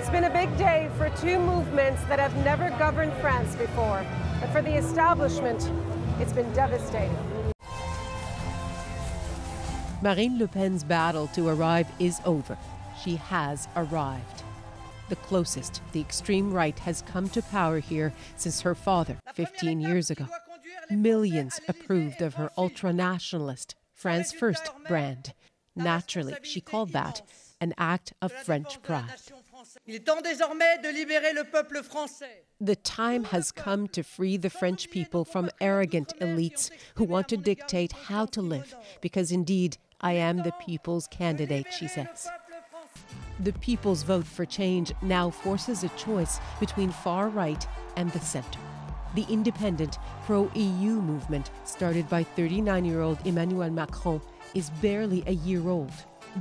It's been a big day for two movements that have never governed France before. But for the establishment, it's been devastating. Marine Le Pen's battle to arrive is over. She has arrived. The closest the extreme right has come to power here since her father 15 years ago. Millions approved of her ultra-nationalist France First brand. Naturally, she called that an act of French pride. The time has come to free the French people from arrogant elites who want to dictate how to live, because indeed, I am the people's candidate, she says. The people's vote for change now forces a choice between far right and the center. The independent pro-EU movement, started by 39-year-old Emmanuel Macron, is barely a year old.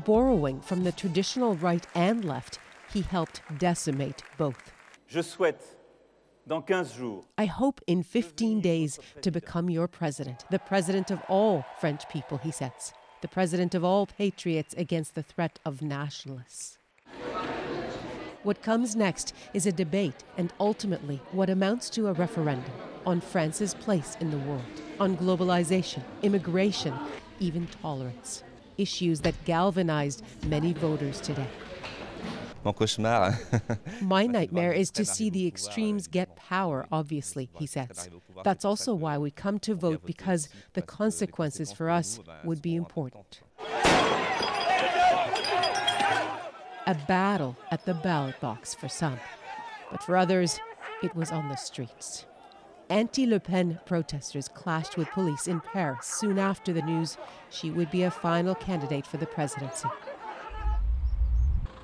Borrowing from the traditional right and left, he helped decimate both. I hope in 15 days to become your president, the president of all French people, he says, the president of all patriots against the threat of nationalists. What comes next is a debate and ultimately what amounts to a referendum on France's place in the world, on globalization, immigration, even tolerance, issues that galvanized many voters today. My nightmare is to see the extremes get power, obviously, he says. That's also why we come to vote, because the consequences for us would be important. A battle at the ballot box for some, but for others, it was on the streets. Anti-Le Pen protesters clashed with police in Paris soon after the news she would be a final candidate for the presidency.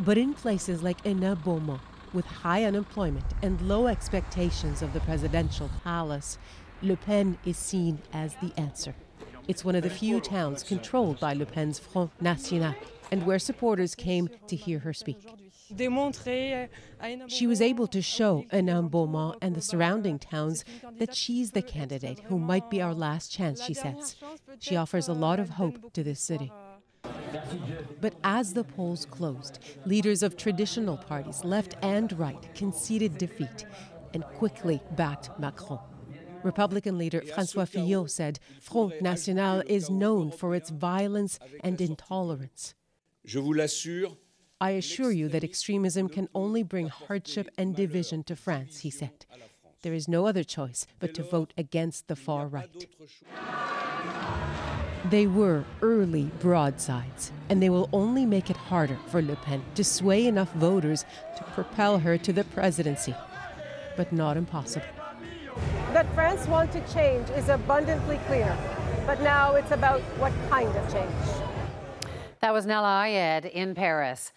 But in places like Beaumont, with high unemployment and low expectations of the presidential palace, Le Pen is seen as the answer. It's one of the few towns controlled by Le Pen's Front National, and where supporters came to hear her speak. She was able to show Beaumont and the surrounding towns that she's the candidate who might be our last chance, she says. She offers a lot of hope to this city. But as the polls closed, leaders of traditional parties, left and right, conceded defeat and quickly backed Macron. Republican leader François Fillon said Front National is known for its violence and intolerance. I assure you that extremism can only bring hardship and division to France, he said. There is no other choice but to vote against the far right. They were early broadsides, and they will only make it harder for Le Pen to sway enough voters to propel her to the presidency. But not impossible. That France wants to change is abundantly clear, but now it's about what kind of change. That was Nella Ayed in Paris.